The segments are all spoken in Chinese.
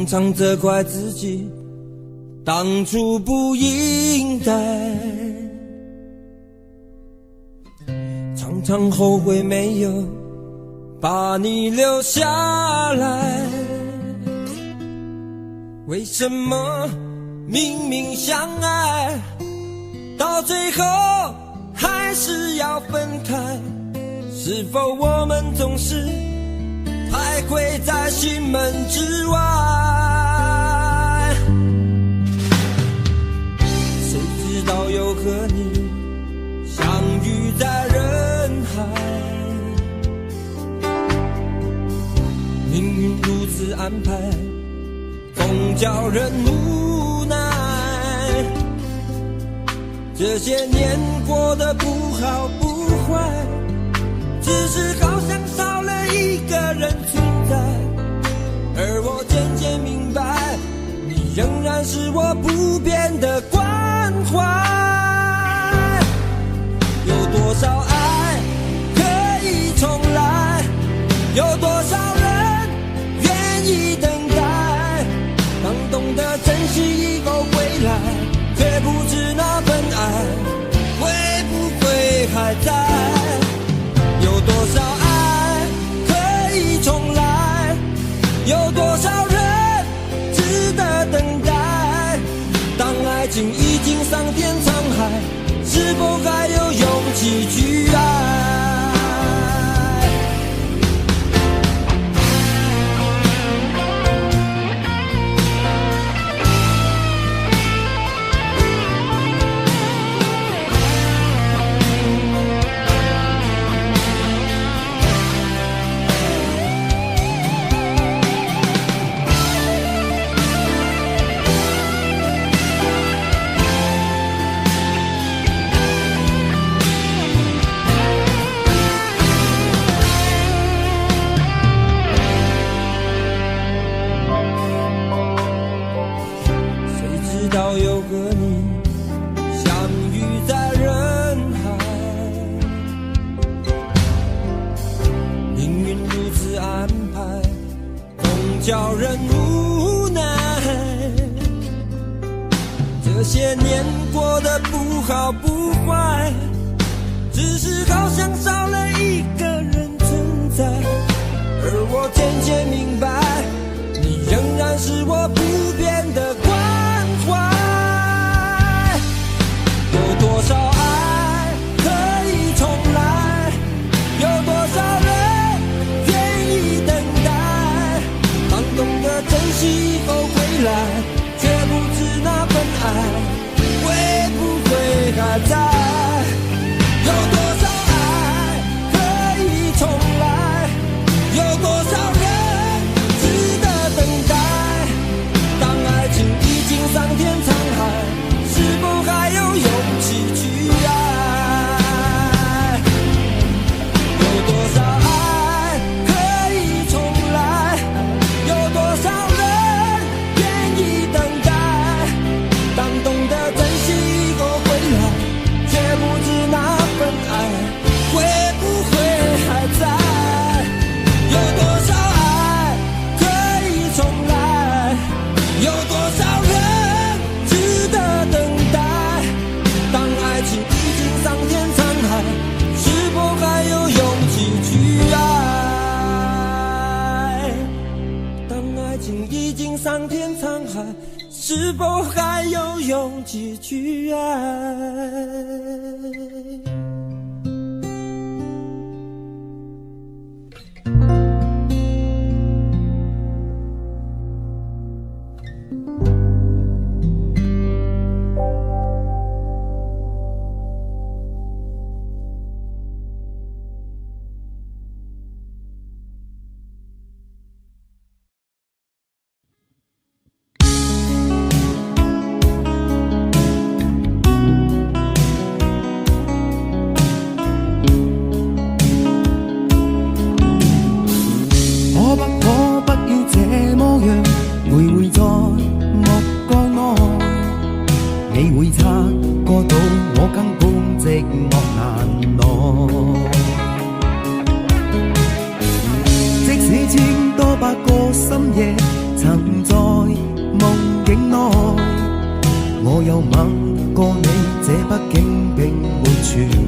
常常责怪自己当初不应该，常常后悔没有把你留下来。为什么明明相爱，到最后还是要分开？是否我们总是徘徊在心门之外？谁知道又和你相遇在人海，命运如此安排，总叫人无奈。这些年过得不好不坏，只是好像少了一个人存在。而我渐渐明白，你仍然是我不变的关怀。有多少爱可以重来，有多少人愿意等待。当懂得珍惜以后归来，却不知那份爱会不会还在。有多少爱可以重来，有多少人值得等待。当爱情已经桑田沧海，是否还有勇气去爱？叫人无奈，这些年过得不好不坏，只是好像少了一个人存在。而我渐渐明白，你仍然是我不变的关怀。有多少爱可以重来，有多少人愿意等待。懂得珍惜以后回来，却不知那份爱会不会还在。有多少爱可以重来，有多少人值得等待。当爱情已经桑田沧海，是否还有勇气去爱？有多少爱可以重来，有多少人愿意等待。当懂得珍惜以后回来，却不知那份爱会不会还在。有多少爱可以重来，有多少人值得等待。当爱情已经桑田沧海，是否还有勇气去爱？当爱情已经桑田沧海，是否还有勇气去爱？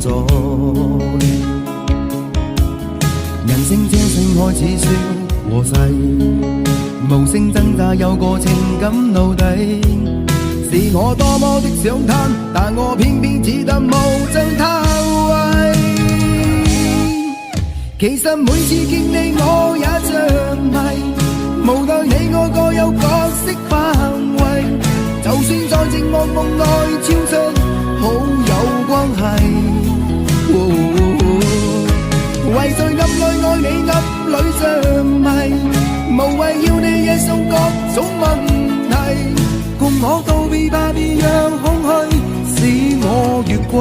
在。人生這性開始消和逝，無聲掙扎有個情感奴隸。是我多麼的想貪，但我偏偏只得無盡偷慰。其實每次見你我也像迷，無奈你我各有角色範圍，就算在寂寞夢內超出好友關係。為在暗裏愛你暗裏像迷，無謂要你惹上各種問題，共我道別吧，別讓空虛使我越軌。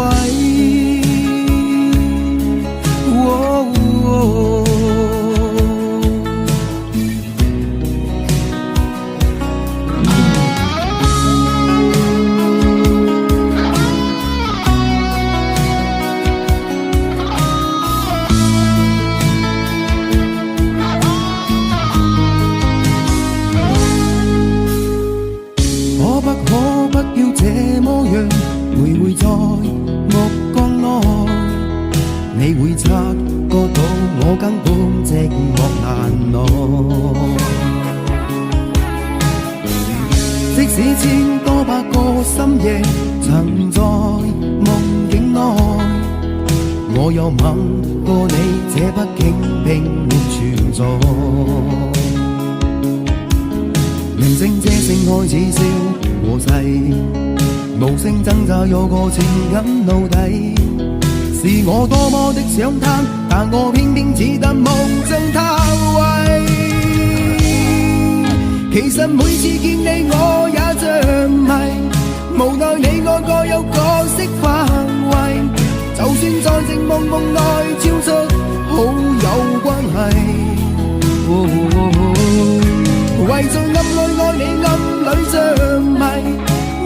你會察覺到我根本寂寞難耐，即使千多百個深夜曾在夢境內，我又吻過你，這畢竟並沒存在。人聲這聲開始消和逝，無聲掙扎有個情感奴隸。是我多麼的想貪，但我偏偏只得無盡偷慰。其實每次見你我也像迷，無奈你我各有角色範圍，就算在寂寞夢內超出好友關係。為在暗裏愛你暗裏像迷，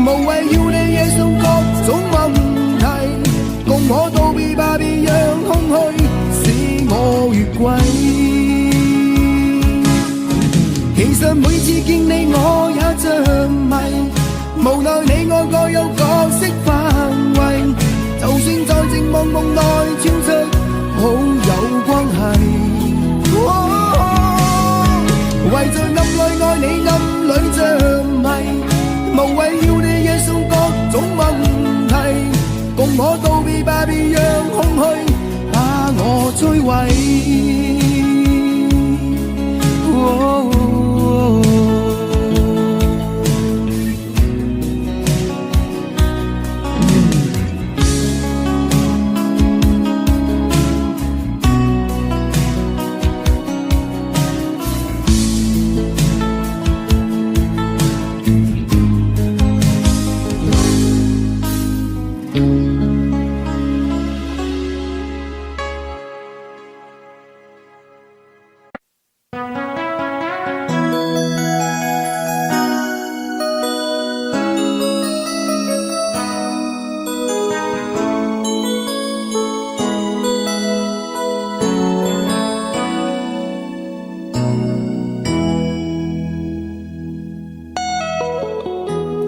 無謂要你惹上各種問題，共我道別吧，別讓空虛使我越軌。其實每次見你我也像迷，無奈你我各有角色範圍，就算在寂寞夢內超出好友關係。為在暗裏愛你暗裏像迷，無謂要你惹上各種問題，共我道別吧，別讓空虛把我摧毀。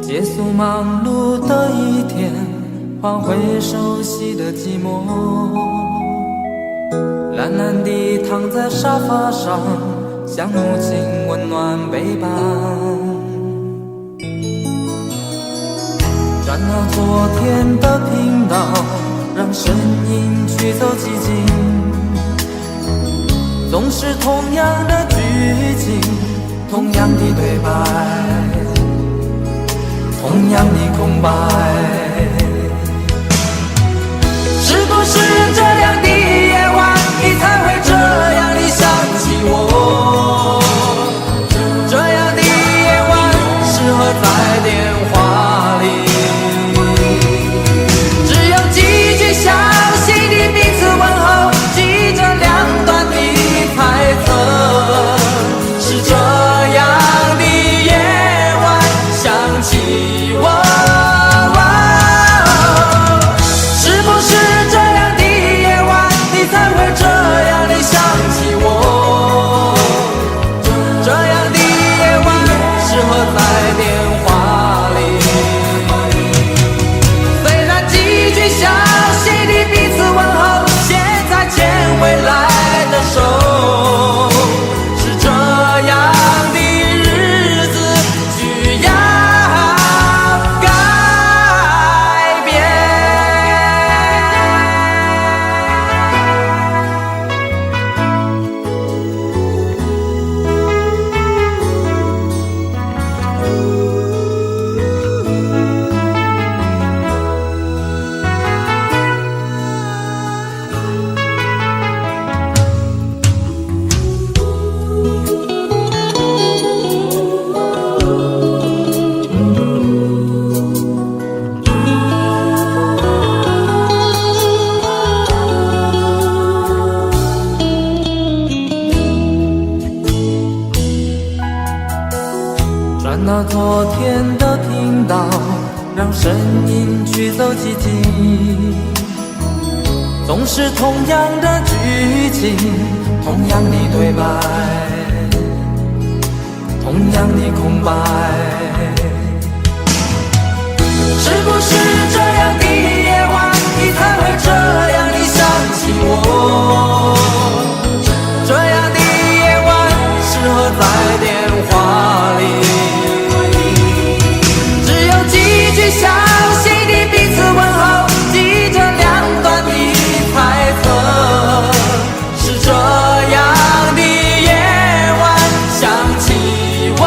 结束忙碌的一天，换回熟悉的寂寞，懒懒地躺在沙发上，像母亲温暖背伴，转到昨天的频道，让声音驱走寂静，总是同样的剧情，同样的对白，同样的空白，是不是这样的夜晚，你才会这样地想起我？这样的夜晚适合在电话里，只有几句相信的彼此问候，记着两端的猜测，是这样的夜晚想起我。总是同样的剧情，同样的对白，同样的空白。是不是这样的夜晚，你才会这样的想起我？这样的夜晚适合在电话里，只有几句详细的彼此问候，记着两端的猜测。是这样的夜晚想起我。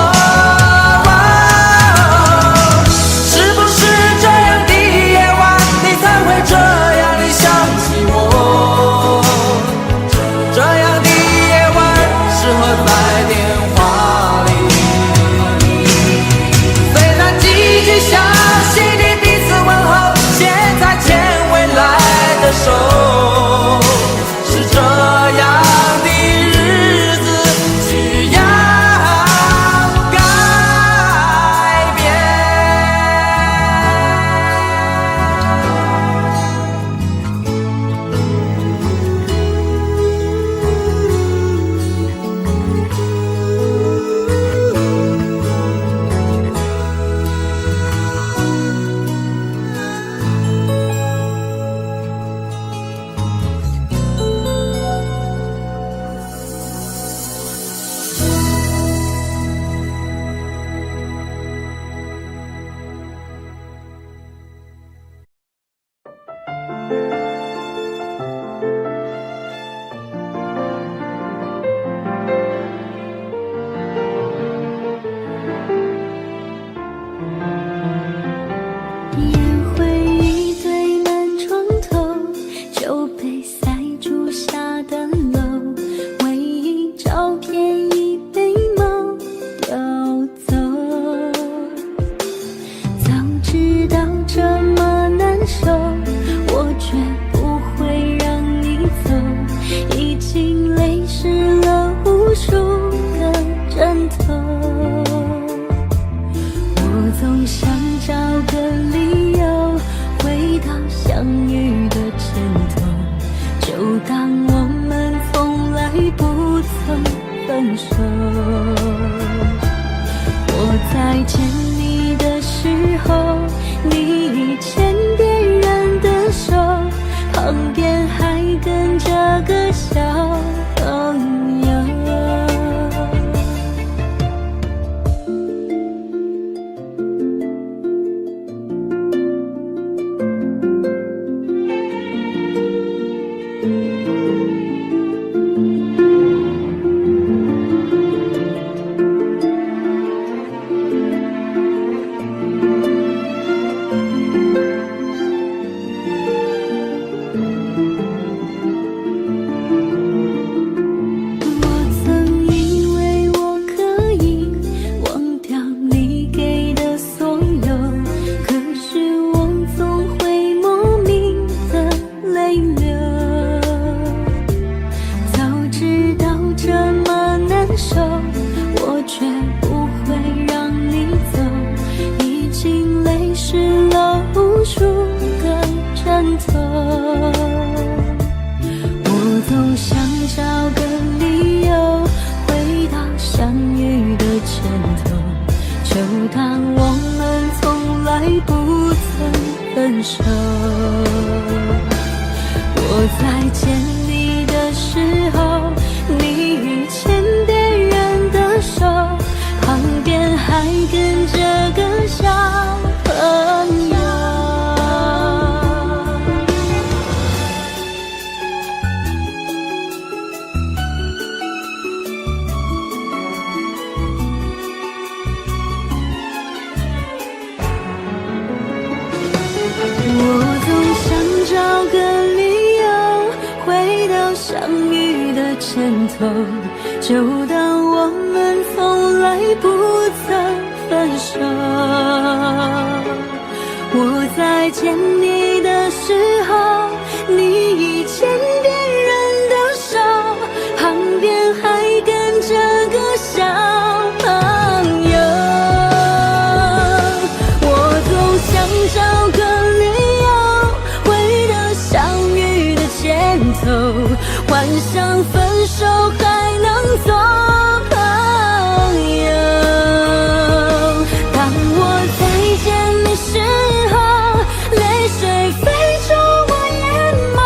就当我们从来不曾分手。我在见你的时候，你已牵别人的手，旁边还跟着个小朋友。我总想找个理由幻想分手还能做朋友。当我再见你时候，泪水飞出我眼眸，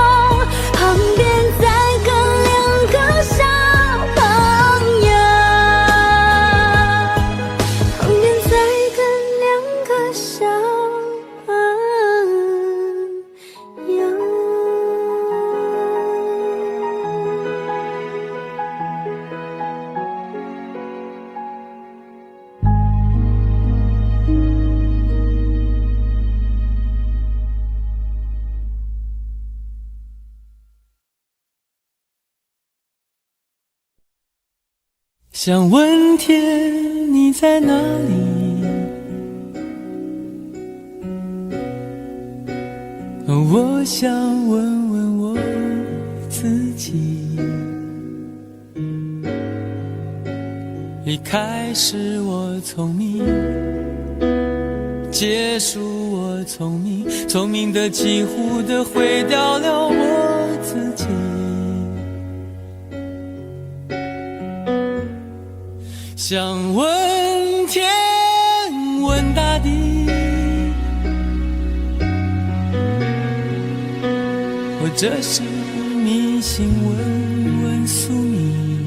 旁边再跟两个小朋友，旁边再跟两个小朋友。想问天你在哪里？我想问问我自己。一开始我聪明，结束我聪明，聪明的几乎的毁掉了我自己。想问天问大地，或者是迷信问问宿命，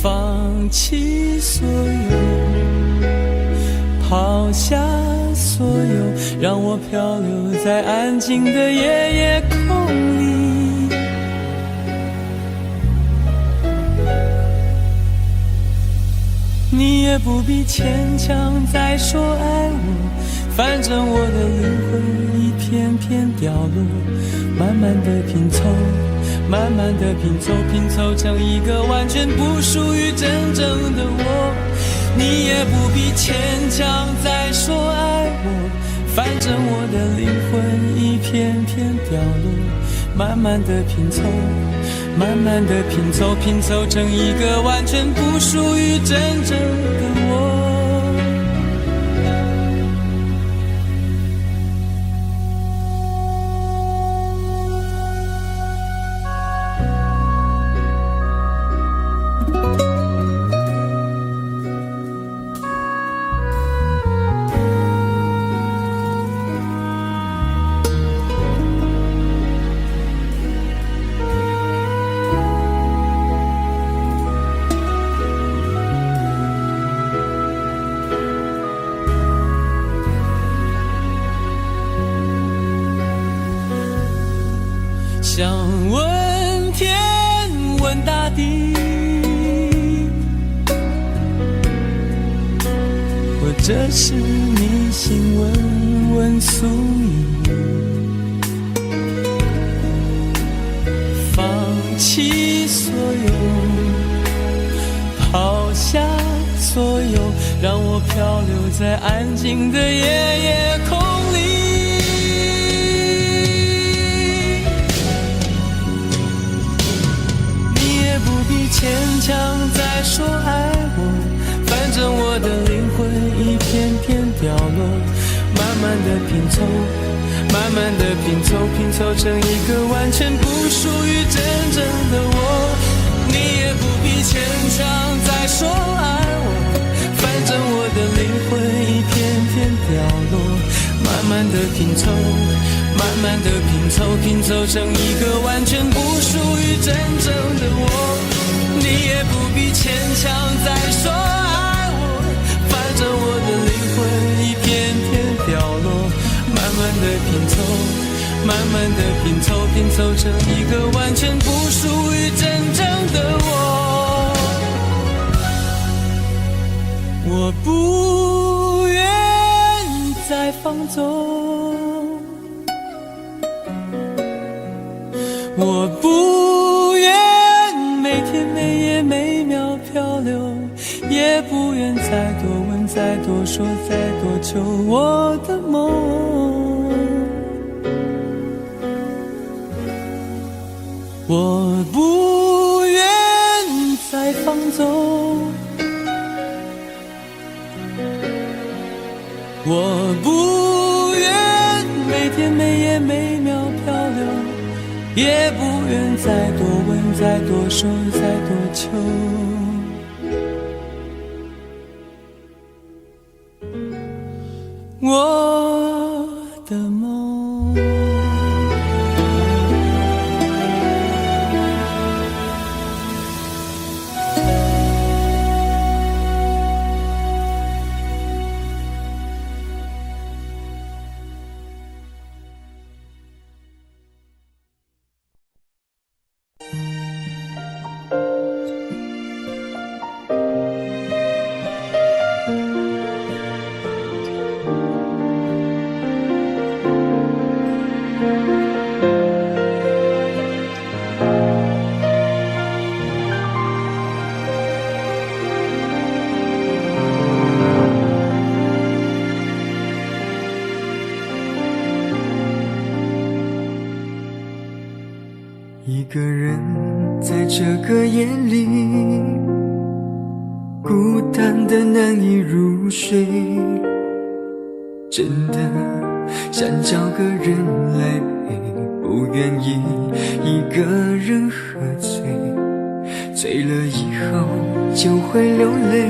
放弃所有，抛下所有，让我漂流在安静的夜夜空里。你也不必牵强再说爱我，反正我的灵魂一片片掉落，慢慢的拼凑，慢慢的拼凑，拼凑成一个完全不属于真正的我。你也不必牵强再说爱我，反正我的灵魂一片片掉落，慢慢的拼凑，慢慢的拼凑，拼凑成一个完全不属于真正的我。想问天问大地，或者是迷信问问宿命，放弃所有，抛下所有，让我漂流在安静的夜夜空里。牵强再说爱我，反正我的灵魂一片片掉落，慢慢的拼凑，慢慢的拼凑，拼凑成一个完全不属于真正的我。你也不必牵强再说爱我，反正我的灵魂一片片掉落，慢慢的拼凑，慢慢的拼凑，拼凑成一个完全不属于真正的我。你也不必牵强再说爱我，反正我的灵魂一片片掉落，慢慢的拼凑，慢慢的拼凑，拼凑成一个完全不属于真正的我。我不愿再放纵，我不愿每天每夜每秒漂流，也不愿再多问再多说再多求我的梦。我不愿再放纵，我不愿每每天每夜每秒漂流，也不愿再多问再多说再多求。我的梦，一个人在这个夜里，孤单的难以入睡，真的想找个人来陪，不愿意一个人喝醉，醉了以后就会流泪，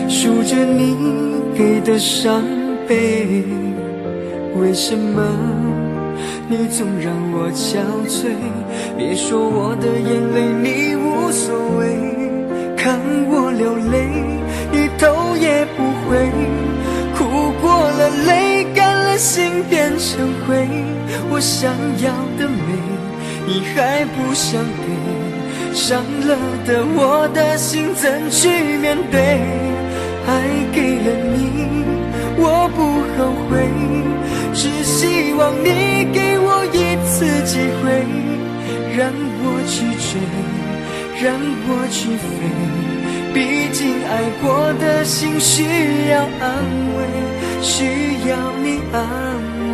数着你给的伤悲，为什么你总让我憔悴？别说我的眼泪你无所谓，看我流泪你头也不回，哭过了泪干了心变成灰，我想要的美你还不想给，伤了的我的心怎去面对？爱给了你我不后悔，只希望你给我一次机会，让我去追，让我去飞，毕竟爱过的心需要安慰，需要你安慰。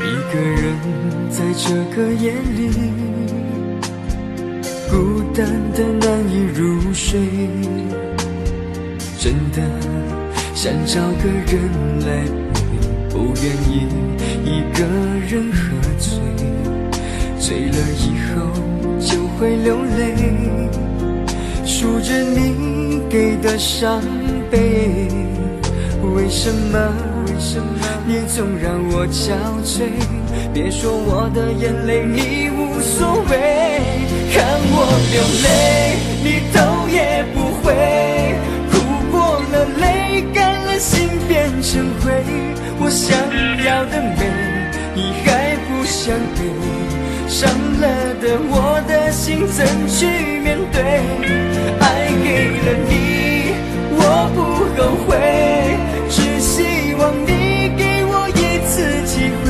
一个人在这个夜里，孤单的难以入睡，真的想找个人来陪，不愿意一个人喝醉，醉了以后就会流泪，数着你给的伤悲，为什么你总让我憔悴？别说我的眼泪你无所谓，看我流泪你头也不回，哭过了泪干了心变成灰，我想要的美你还不想给，伤了的我的心怎去面对？爱给了你我不后悔，只希望你给我一次机会，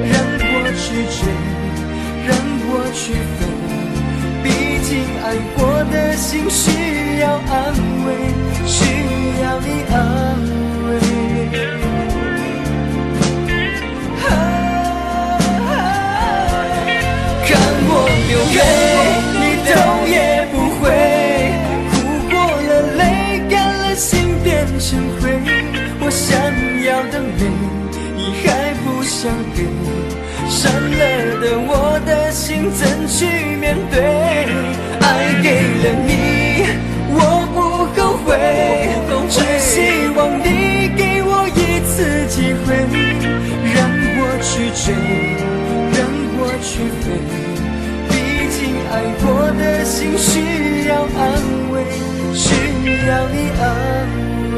让我去追，让我去飞，毕竟爱过的心需要安慰，需要你安慰。看我流泪你头也不回，哭过了泪干了心变成灰，我想要的美你还不想给，伤了的我的心怎去面对？爱给了你我不后悔，只希望你给我一次机会，让我去追，让我去飞，毕竟爱过的心需要安慰，需要你安慰。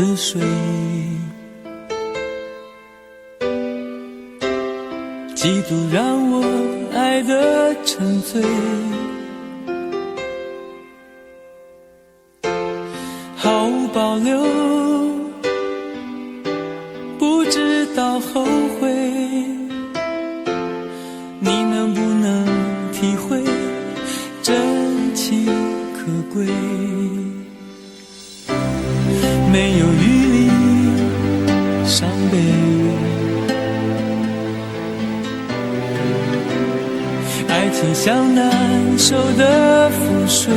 似水，嫉妒让我爱得沉醉，毫无保留，不知道后悔。你能不能体会真情可贵？没有余力伤悲，爱情像难收的覆水，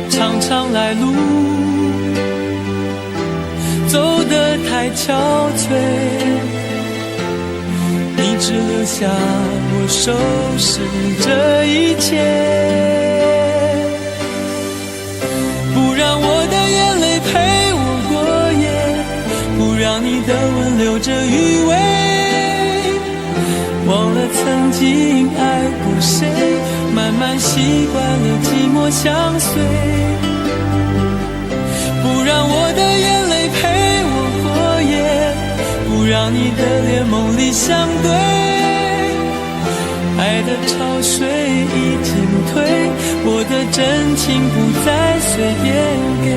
常常来路走得太憔悴，你只留下我收拾这一切，不让我的眼泪陪我过夜，不让你的吻留着余味，忘了曾经爱过谁，慢慢习惯了寂寞相随，不让我的眼泪陪我过夜，不让你的脸梦里相对，爱的潮水已经退，我的真情不再随便给。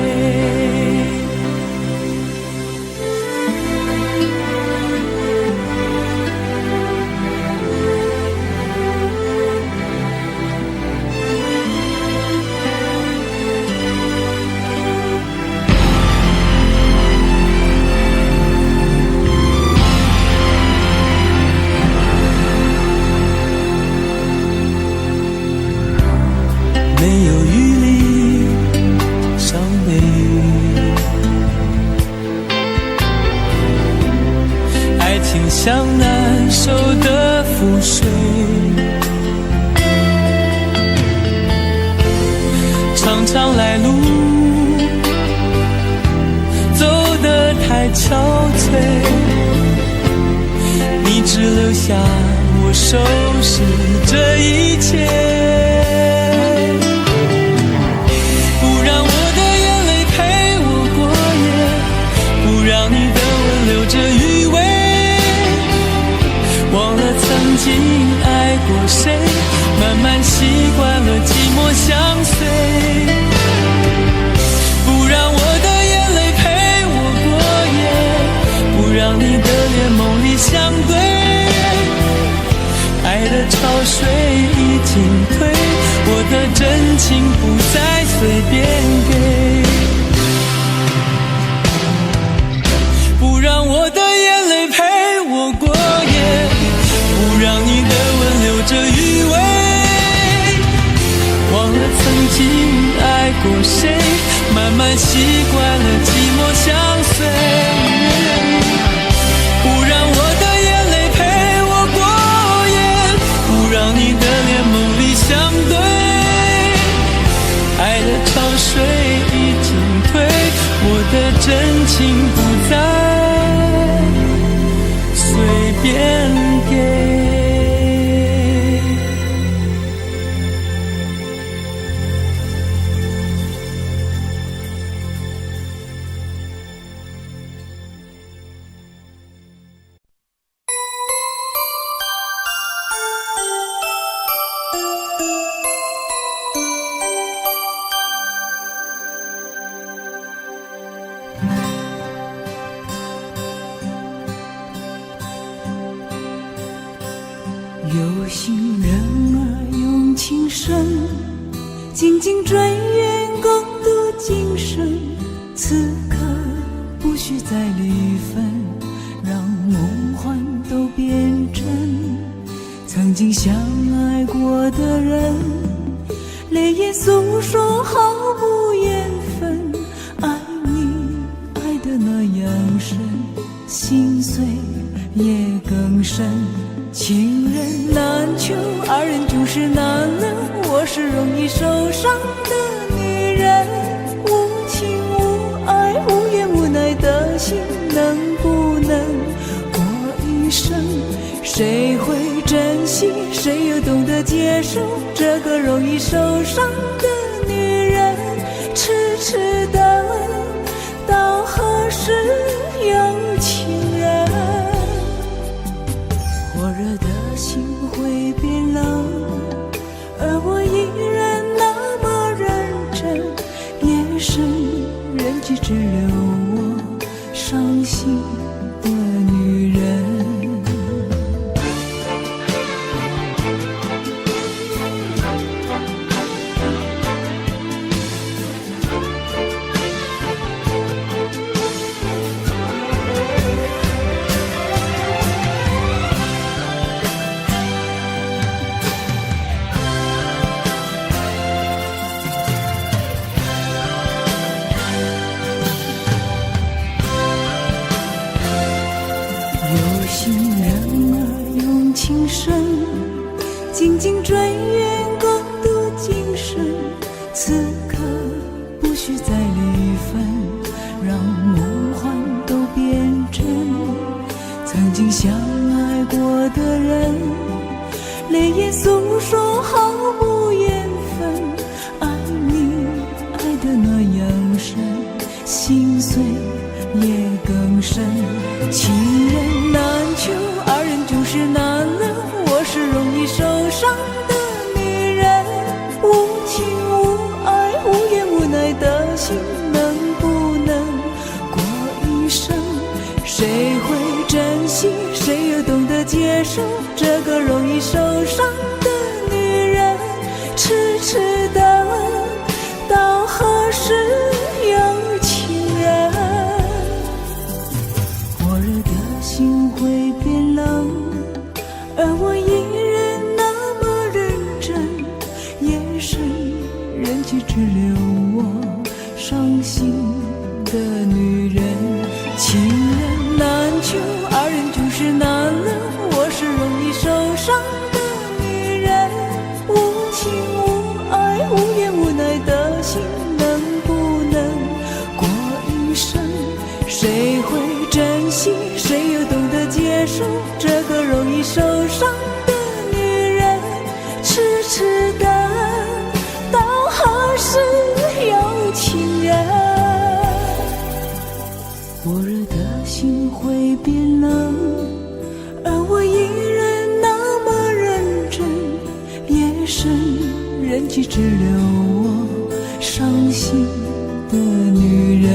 没有余力伤悲，爱情像难收的覆水，常常来路走得太憔悴，你只留下我收拾这一切，曾经爱过谁，慢慢习惯了寂寞相随，不让我的眼泪陪我过夜，不让你的脸梦里相对，爱的潮水已经退，我的真情不再随便给，不让我的眼泪陪我过夜，不让你的吻留着余味，忘了曾经爱过谁，慢慢习惯了寂寞相随，不让我的眼泪陪我过夜，不让你的脸梦里相对，爱的潮水已经退，我的真情不再随便给。有心人儿用情深，紧紧追愿共度今生。此刻不需再离分，让梦幻都变真。曾经相爱过的人，泪眼诉说毫无缘分。爱你爱得那样深，心碎也更深。情人难求，二人终是难能。我是容易受伤的女人，无情无爱无怨无奈的心，能不能过一生？谁会珍惜，谁又懂得接受这个容易受伤的女人？生人迹只留我伤心的女人。有心人儿用情深，紧紧追愿共度今生。此刻不需再离分，让梦幻都变真。曾经相爱过的人，泪眼诉说毫无缘分。爱你爱得那样深，心碎也更深。情人难求，二人就是难了。我是容易受伤的女人，无情无爱无怨无奈的心，能不能过一生？谁会珍惜，谁又懂得接受这个容易受伤的女人？痴痴的到何时有情人？火热的心会变冷，而我依然那么认真。夜深人迹只留我伤心的女人。情人难求，二人就是难了。我是容易受伤的女人，无情无爱无怨无奈的心，能不能过一生？谁会珍惜，谁又懂得接受这个容易受伤的女人？痴痴的到何时有情人？火热的心会变冷，而我依然那么认真。夜深人迹只留我伤心的女人。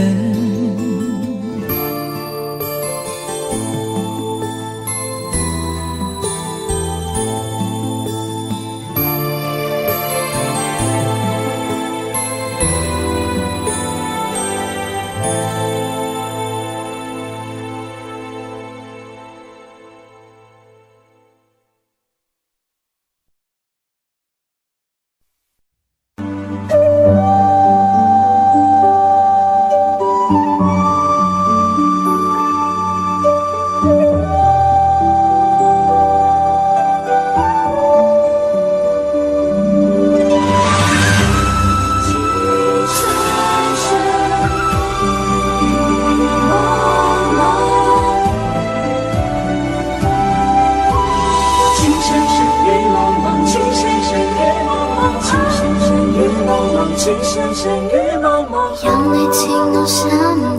有你似我心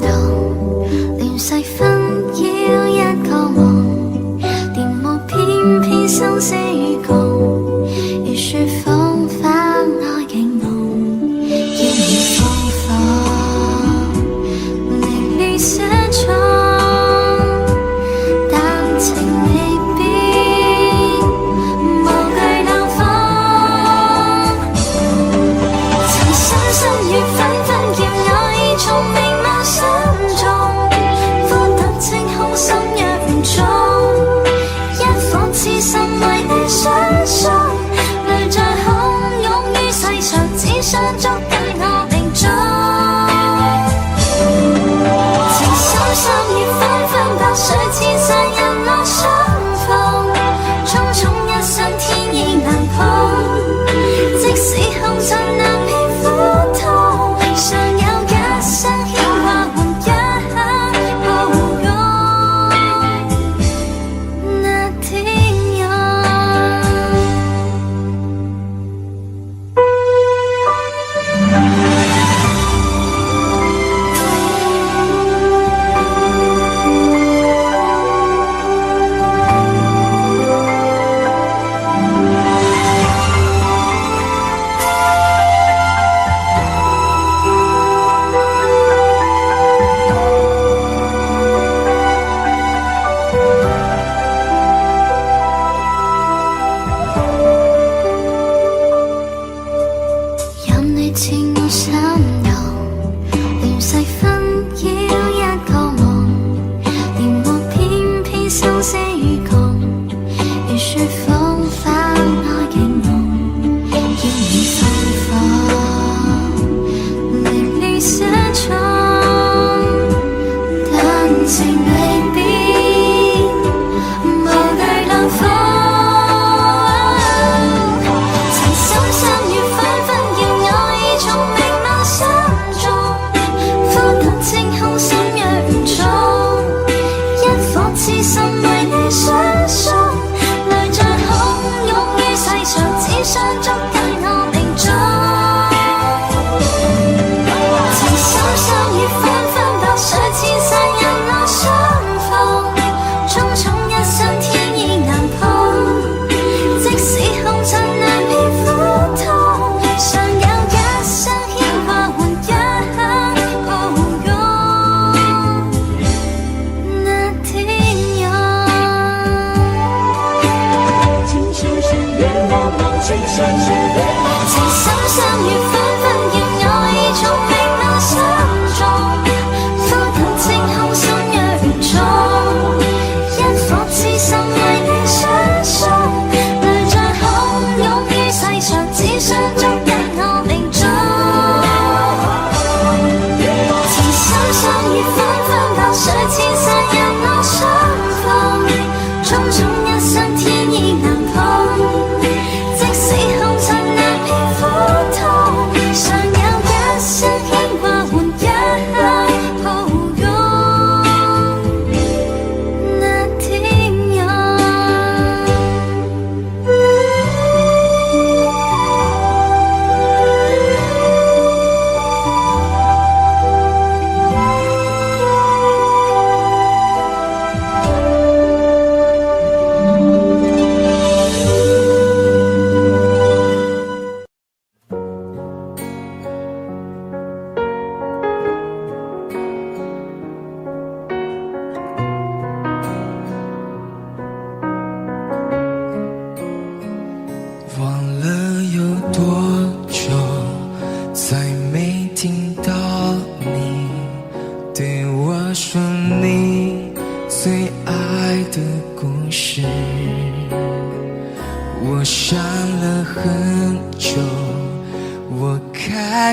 動，連細分要一個夢，電幕偏偏生死共，如雪風花愛景濃，要你放放，明你寫錯，但情未變，無懼冷風，曾深深與紛紛叫我已從明眸心中，孤獨清空心若唔中，一顆痴心愛的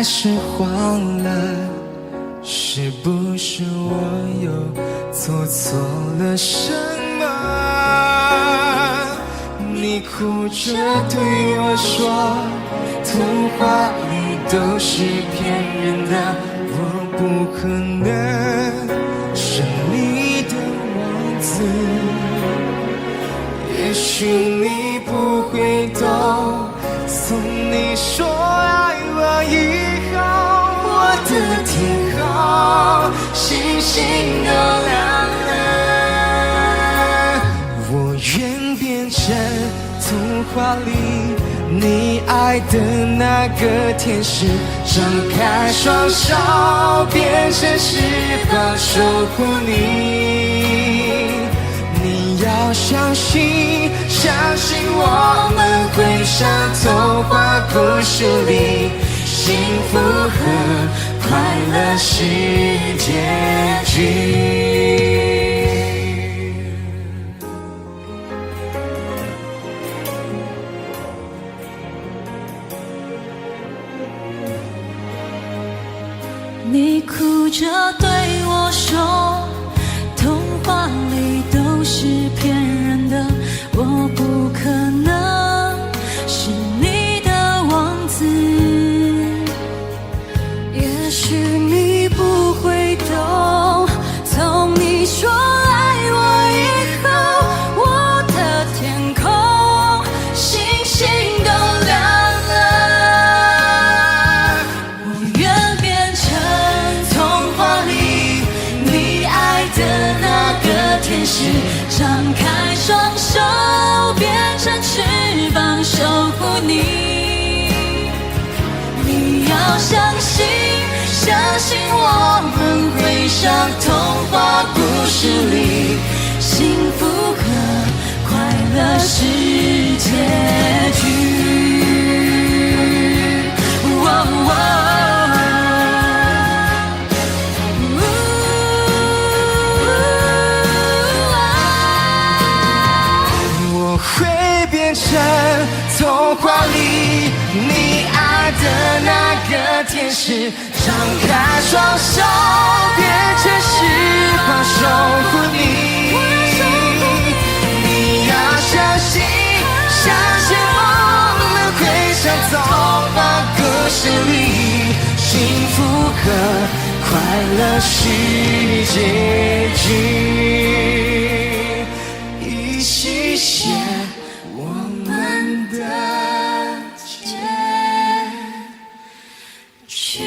还是慌了？是不是我又做错了什么？你哭着对我说，童话里都是骗人的，我不可能是你的王子。也许你不会懂，从你说爱我以后，我的天空星星都亮了。我愿变成童话里你爱的那个天使，张开双手变成翅膀守护你。你要相信，相信我们会像童话故事里，幸福和快乐是结局。你哭着对我说，童话里都是骗人的，我不可能是你的王子。也许你不会懂，从你说爱我以后，我的天空星星都亮了。我愿变成童话里你爱的那个天使，张开双手变成翅膀守护你。你要相信，相信我们会像童话故事里，幸福和快乐是结局。我会变成童话里你爱的那个天使，张开双手变成翅膀守护你。你要相信，相信我们会像童话故事里，幸福和快乐是结局。一起写我们的结局。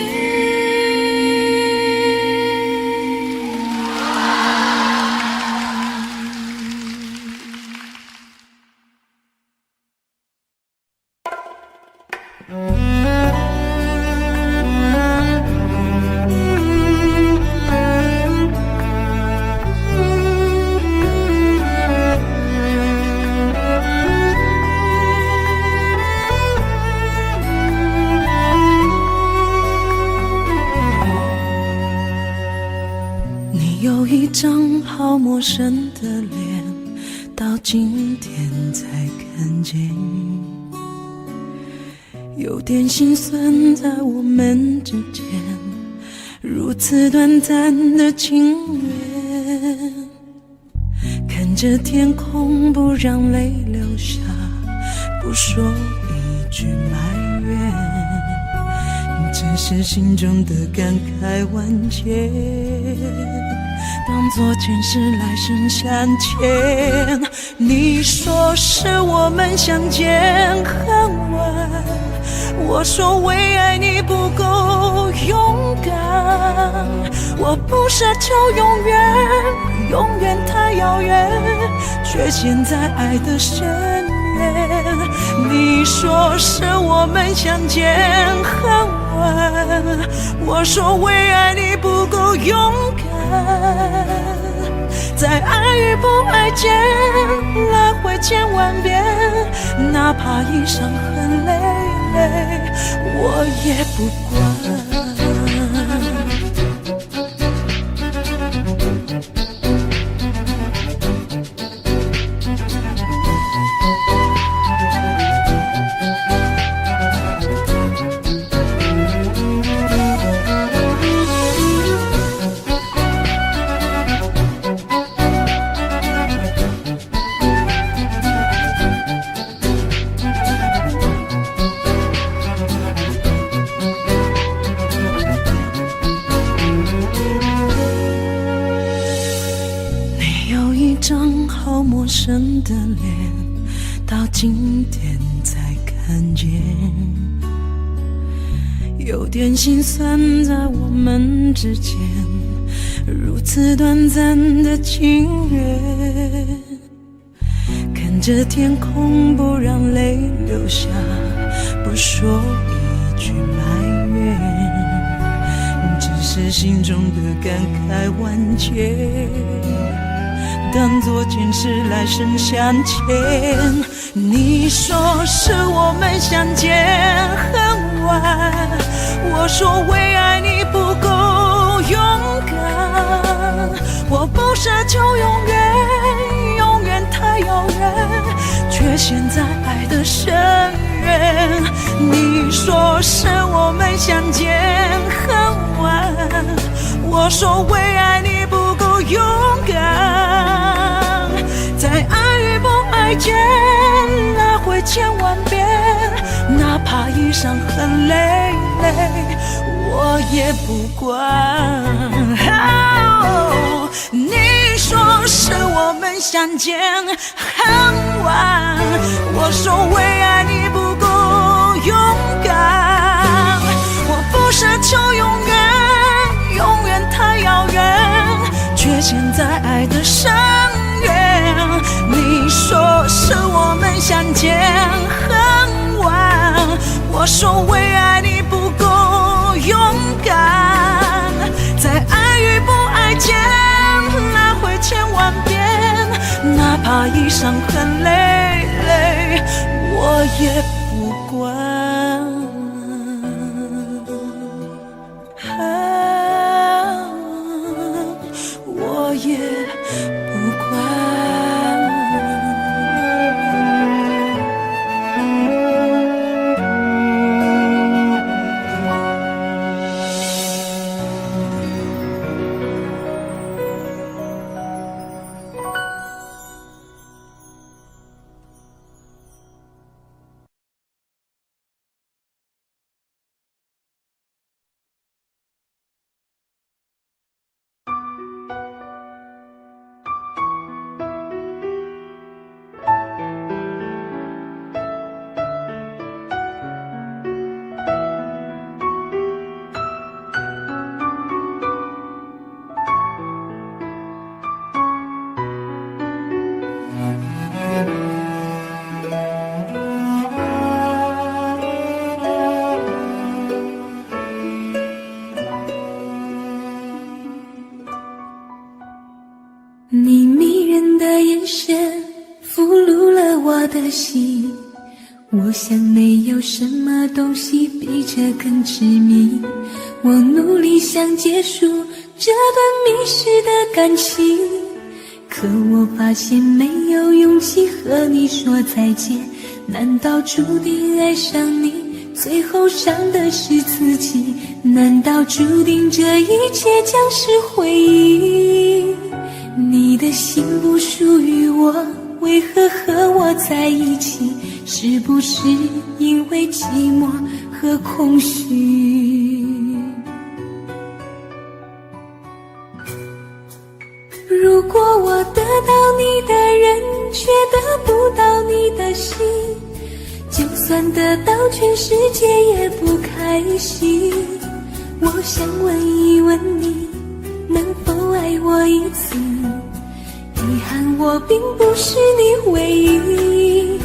你有一张好陌生的脸，到今天才看见，有点心酸在我们之间，如此短暂的情缘。看着天空不让泪流下，不说一句埋怨，只是心中的感慨万千，当作前世来生相欠。你说是我们相见恨晚，我说为爱你不够勇敢。我不奢求永远，永远太遥远，却陷在爱的深渊。你说是我们相见恨晚，我说为爱你不够勇敢。在爱与不爱间来回千万遍，哪怕一伤痕累累，我也不管。生的脸，到今天才看见，有点心酸在我们之间，如此短暂的情缘，看着天空不让泪流下，不说一句埋怨，只是心中的感慨万千，当作前世来生相欠。你说是我们相见很晚，我说为爱你不够勇敢，我不奢求永远，永远太遥远，却陷在爱的深渊。你说是我们相见很晚，我说为爱你不够勇敢，在爱与不爱间来回千万遍，哪怕一伤痕累累我也不管。你说是我们相见很晚，我说为爱你不够勇敢，我不奢求永远，永远太遥远，却陷在爱的深渊。你说是我们相见很晚，我说为爱你不够勇敢，在爱与不爱间来回千万遍，哪怕一伤痕累累我也不管。我也不管。你迷人的眼神俘虏了我的心，我想没有什么东西比这更执迷。我努力想结束这段迷失的感情，可我发现没有勇气和你说再见。难道注定爱上你，最后伤的是自己？难道注定这一切将是回忆？你的心不属于我，为何和我在一起？是不是因为寂寞和空虚？如果我得到你的人，却得不到你的心，就算得到全世界也不开心。我想问一问你，能否爱我一次？遗憾我并不是你唯一。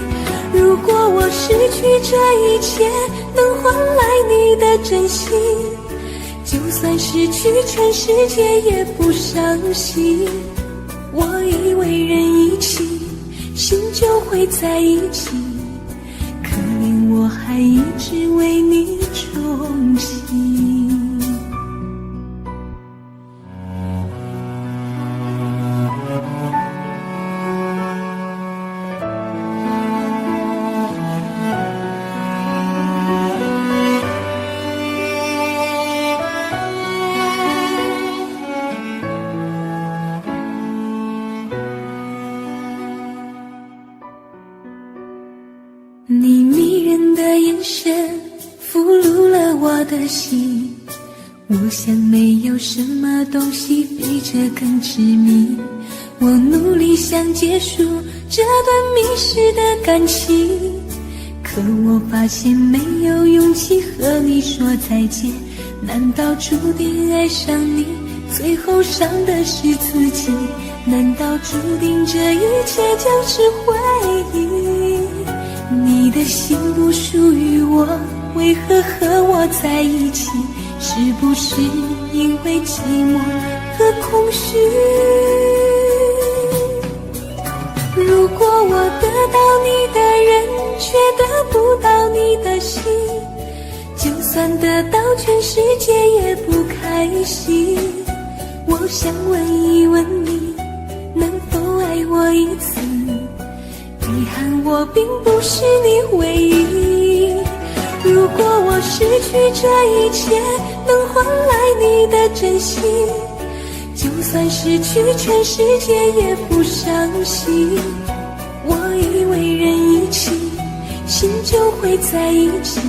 如果我失去这一切，能换来你的真心，就算失去全世界也不伤心。我以为人一起，心就会在一起，可怜我还一直为你憧憬。你迷人的眼神俘虏了我的心，我想没有什么东西比这更执迷，我努力想结束这段迷失的感情，可我发现没有勇气和你说再见。难道注定爱上你，最后伤的是自己？难道注定这一切就是回忆？你的心不属于我，为何和我在一起？是不是因为寂寞和空虚？如果我得到你的人，却得不到你的心，就算得到全世界也不开心。我想问一问你，能否爱我一次？遗憾我并不是你唯一。如果我失去这一切，能换来你的真心，就算失去全世界也不伤心。我以为人一起，心就会在一起，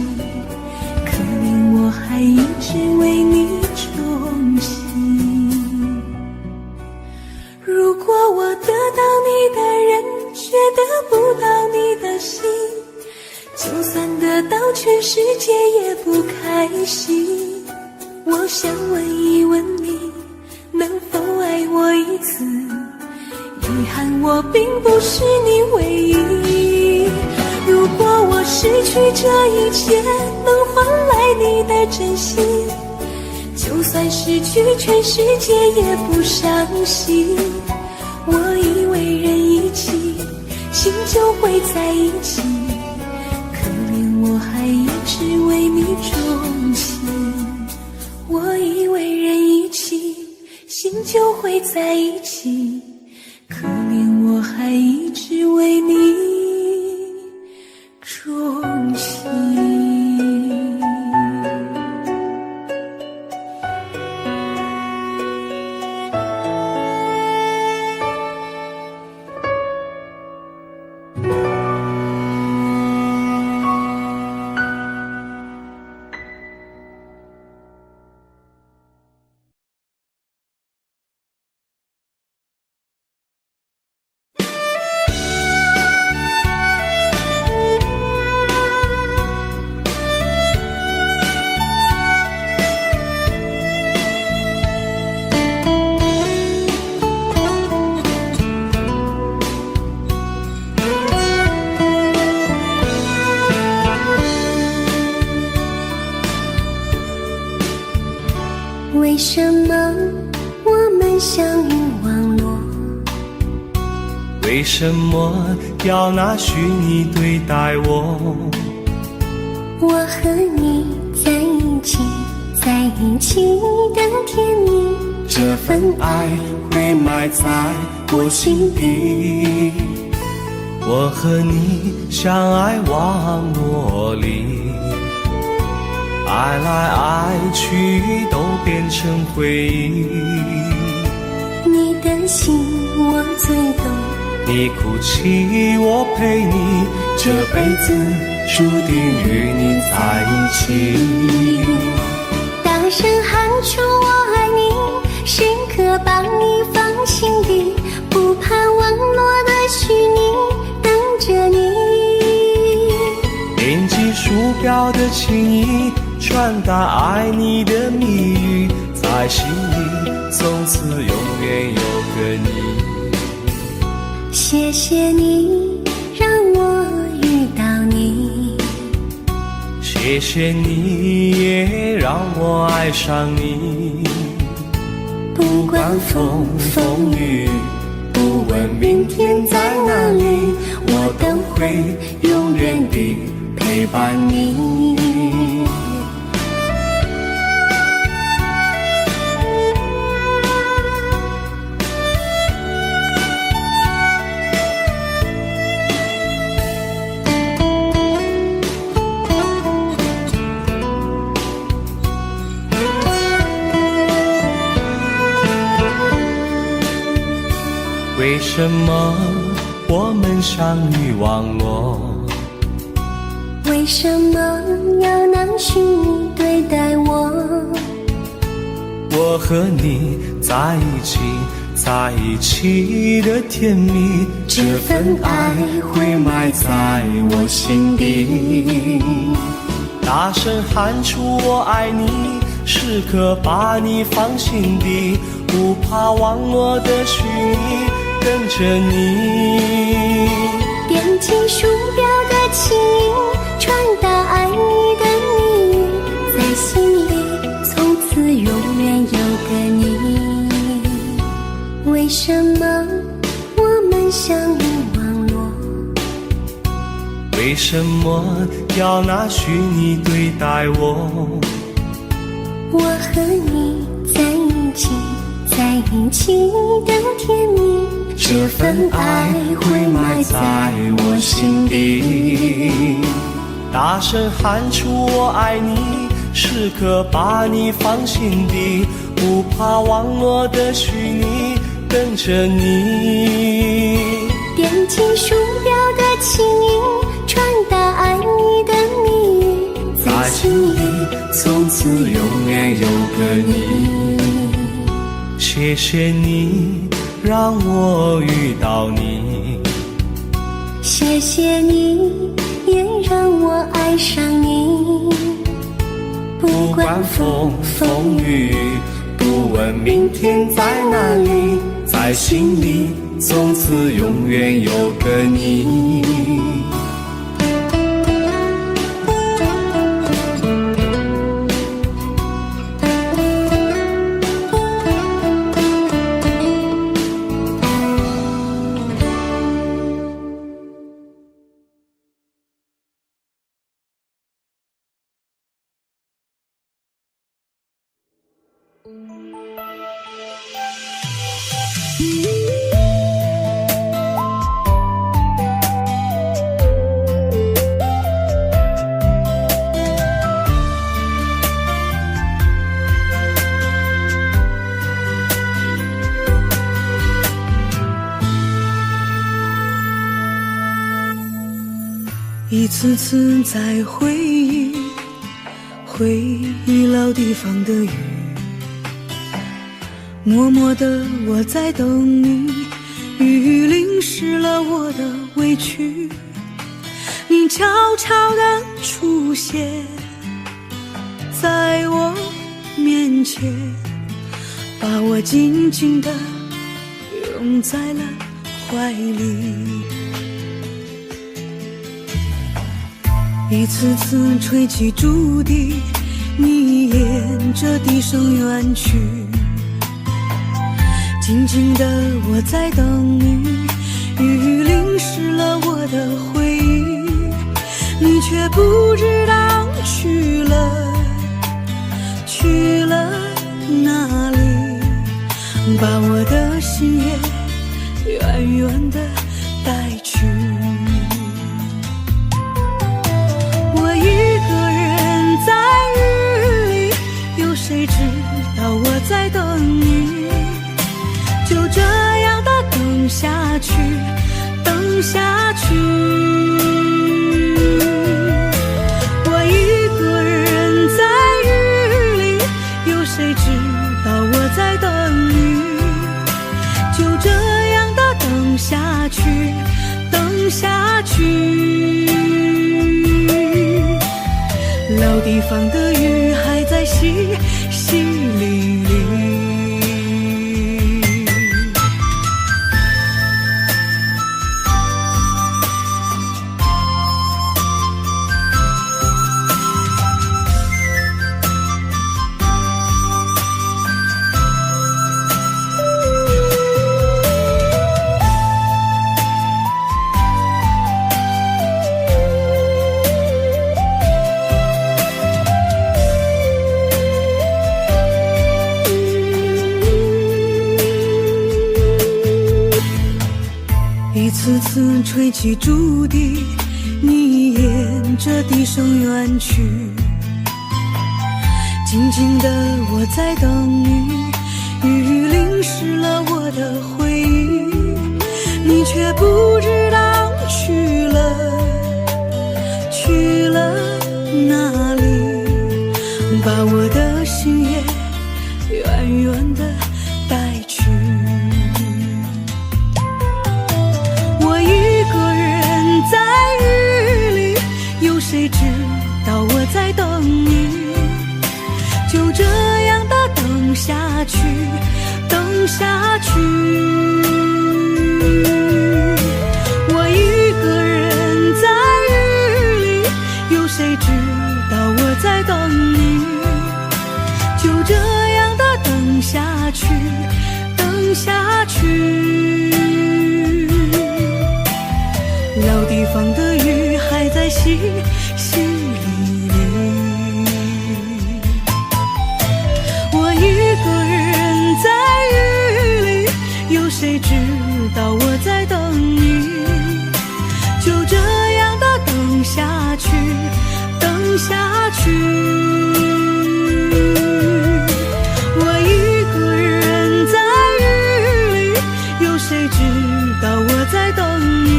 可怜我还一直为你钟情。如果我得到你的人，却得不到你的心，就算得到全世界也不开心。我想问一问你，能否爱我一次？遗憾我并不是你唯一。如果我失去这一切，能换来你的真心，就算失去全世界也不伤心。我以为人一起，心就会在一起，可怜我还一直为你钟情。我以为人一起，心就会在一起，可怜我还一直为你钟情。为什么我们相遇网络？为什么要拿虚拟对待我？我和你在一起，在一起的甜蜜，这份爱会埋在我心底。我和你相爱网络里，爱来爱去都变成回忆。你的心我最懂，你哭泣我陪你，这辈子注定与你在一起。大声喊出我爱你，时刻把你放心底，不怕网络的虚拟，等着你。点击鼠标的情意，传达爱你的谜语，在心里从此永远有个你。谢谢你让我遇到你，谢谢你也让我爱上你。不管风风雨，不问明天在哪里，我都会永远地陪伴你。为什么我们相遇网络？为什么要拿虚拟对待我？我和你在一起的甜蜜，这份爱会埋在我心底。大声喊出我爱你，时刻把你放心底，不怕网络的虚拟，跟着你。点击鼠标的轻音，传达爱你的秘密，在心里从此永远有个你。为什么我们相遇网络？为什么要拿虚拟对待我？我和你在一起的甜蜜，这份爱会埋在我心底。大声喊出我爱你，时刻把你放心底，不怕网络的虚拟，跟着你。点击鼠标的轻音，传达爱你的秘密，在心里从此永远有个你。谢谢你让我遇到你，谢谢你也让我爱上你。不管风雨，不问明天在哪里，在心里从此永远有个你。一次次在回忆老地方的雨，默默的我在等你，雨淋湿了我的委屈，你悄悄地出现在我面前，把我紧紧地拥在了怀里。一次次吹起竹笛，你沿着笛声远去，静静的我在等你，雨淋湿了我的回忆，你却不知道去了哪里，把我的心也远远的带去。谁知道我在等你，就这样的等下去，等下去。我一个人在雨里，有谁知道我在等你，就这样的等下去，等下去。老地方的雨还在淅淅沥沥。一次次吹起竹笛，你沿着笛声远去，静静的我在等你，雨淋湿了我的回忆，你却不知道去了哪里，把我的心也远的带去。我一个人在雨里，有谁知道我在等你？就这样的等下去，等下去。我一个人在雨里，有谁知道我在等你？就这样的等下去，等下去。老地方的雨还在淅淅沥沥，我一个人在雨里，有谁知道我在等你？就这样的等下去，等下去。我一个人在雨里，有谁知道我在等你？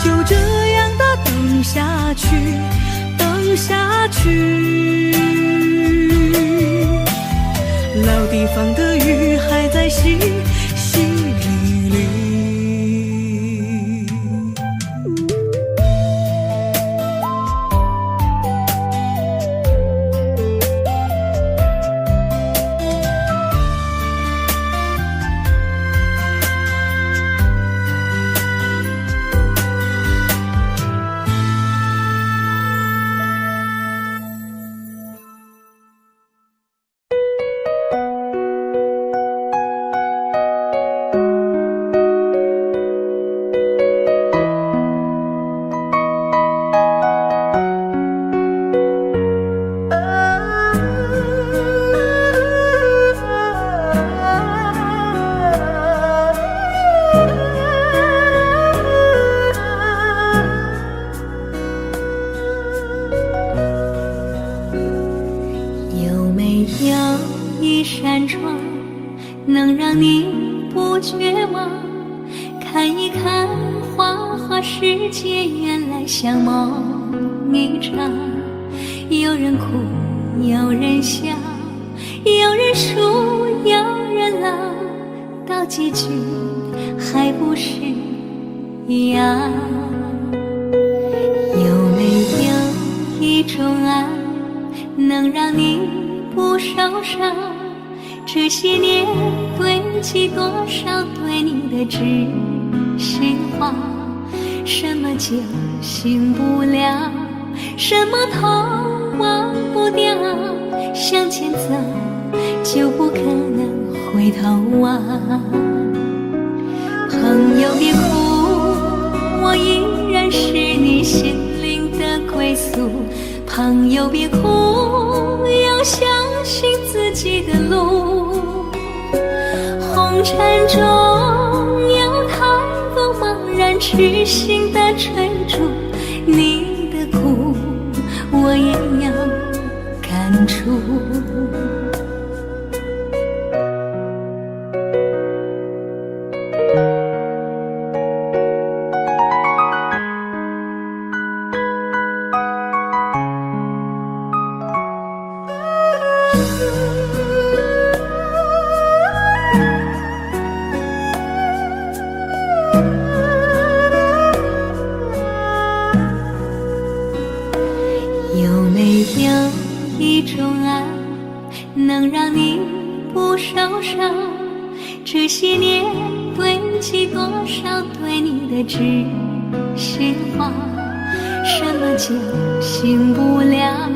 就这样的等下去，等下去。老地方的雨还在淅淅沥沥。有没有一扇窗，能让你不绝望？看一看花花世界，原来像梦一场。有人哭，有人笑，有人输，有人老，到结局还不是一样。有没有一种爱，能让你不受伤？这些年堆积多少对你的知心话？什么酒醒不了，什么痛忘不掉，向前走就不可能回头望。朋友别哭，我依然是你心灵的归宿。朋友别哭，要相信自己的路。红尘中有太多茫然痴心的追逐，你的苦我也要感触。有没有一种爱，能让你不受伤？这些年堆积多少对你的知心话？什么酒醒不了，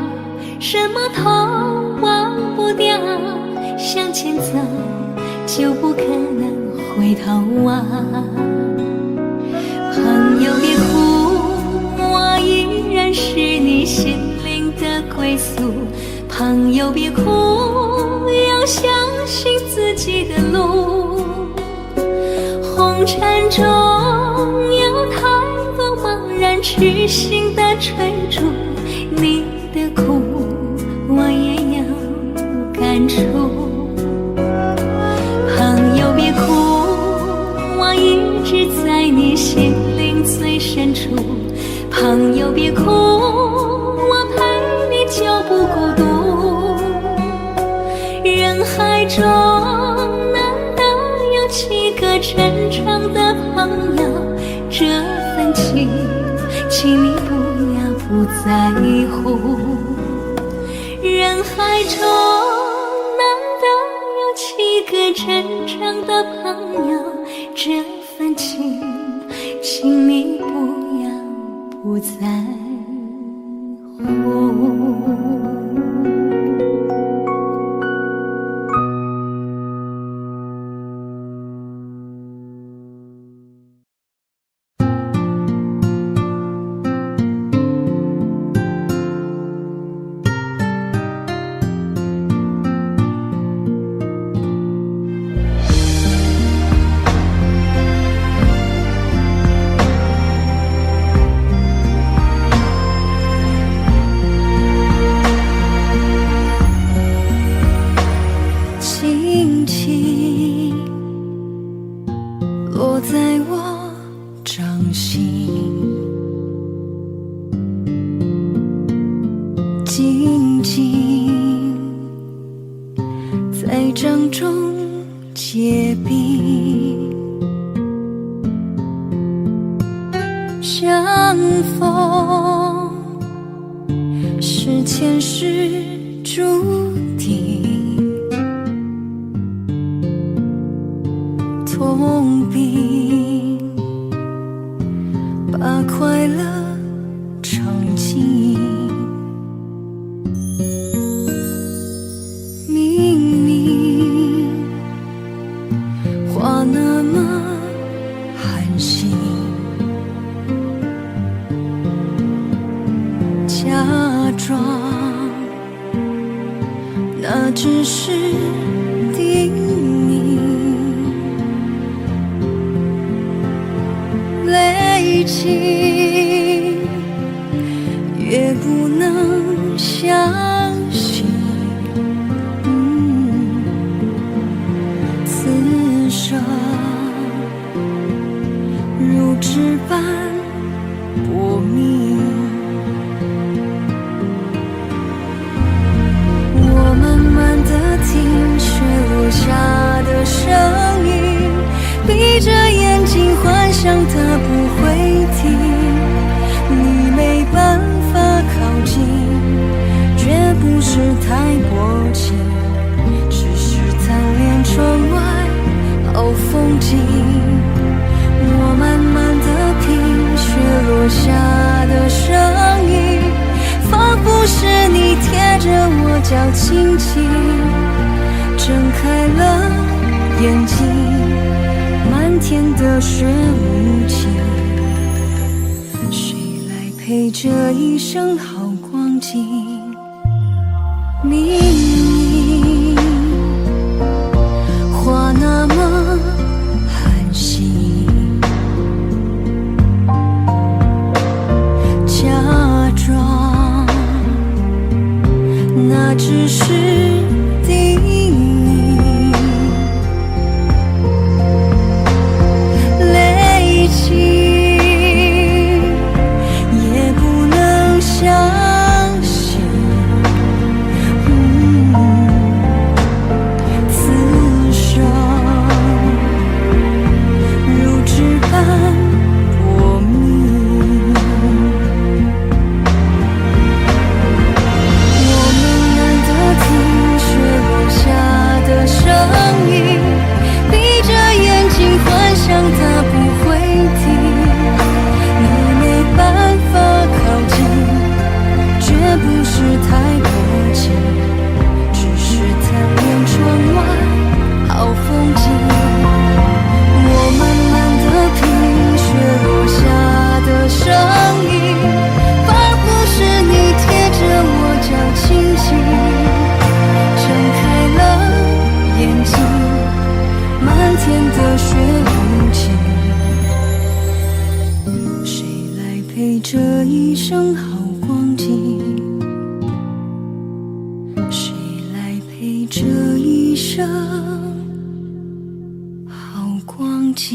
什么痛忘不掉，向前走就不可能回头望。朋友别哭，我依然是你心灵的归宿。朋友别哭，要相信自己的路。红尘中有太多茫然痴心的追逐，你的苦我也要感触。朋友别哭，我一直在你心灵最深处。朋友别哭，我陪你就不孤独。人海中个真诚的朋友，这份情，请你不要不在乎。人海中难得有7个真诚的朋友，这份情，请你不要不在乎。静静在掌中结冰，相逢是前世注定，痛并把快乐尝尽。明明话那么寒心，假装那只是叮咛，累积越不能相信，此生如纸般薄命。我慢慢地听雪落下的声音，闭着眼睛幻想它不会停，你没办法靠近，绝不是太薄情，只是贪恋窗外好风景。我慢慢地听雪落下的声音，仿佛是你贴着我脚轻轻睁开了眼睛，漫天的雪无情，谁来陪这一生好光景？明明话那么寒心，假装那只是叮咛，累积也不能相信，此生如纸般薄命。我慢慢地听雪落下的声音，闭着眼睛幻想它不会停，你没办法靠近，绝不是太薄情，只是贪恋窗外好风景。我慢慢地听雪落下的声音，仿佛是你贴着我脚轻轻睁开了眼睛，漫天的雪无情，谁来陪这一生好光景？谁来陪这一生好光景？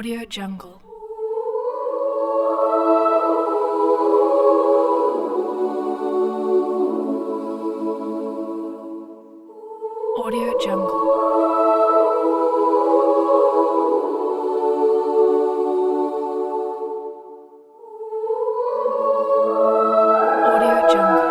Audio Jungle. Audio Jungle. Audio Jungle.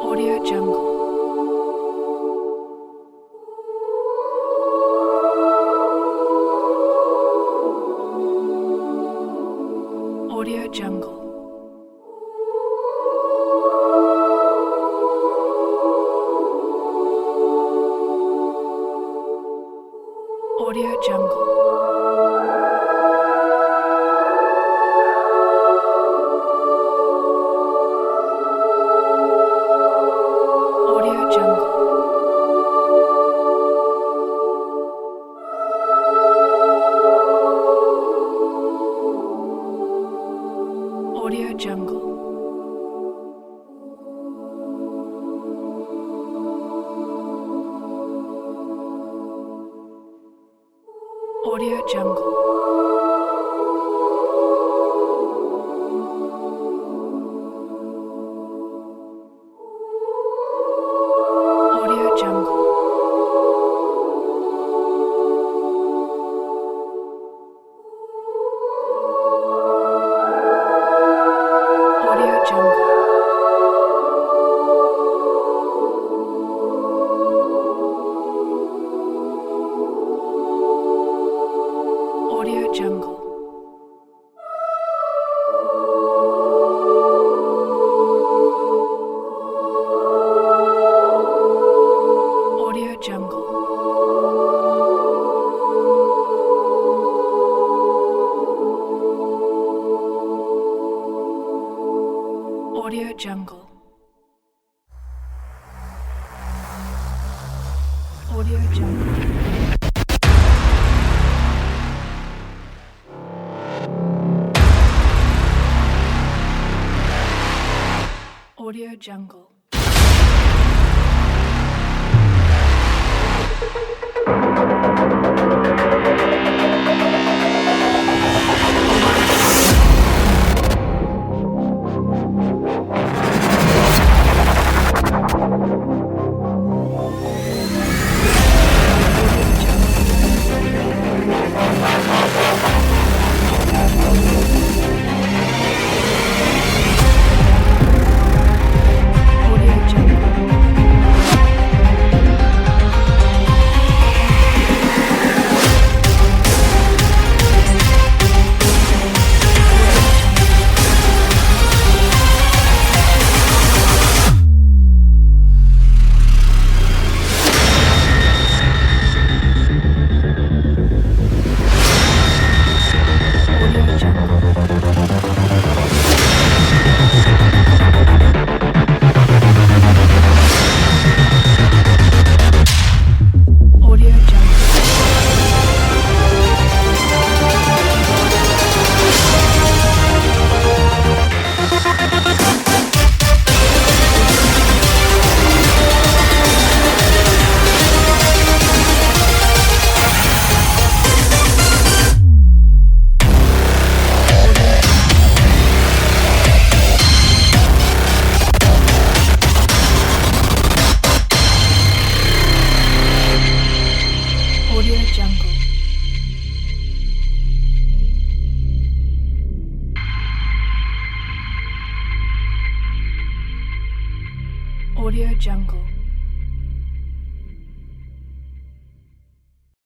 Audio Jungle. Audio Jungle. Audio Jungle. Audio Jungle. Audio Jungle. Audio Jungle. Audio Jungle. Audio Jungle. Audio Jungle. Audio Jungle. Audio Jungle. Audio Jungle. Audio Jungle. Audio Jungle. Audio Jungle.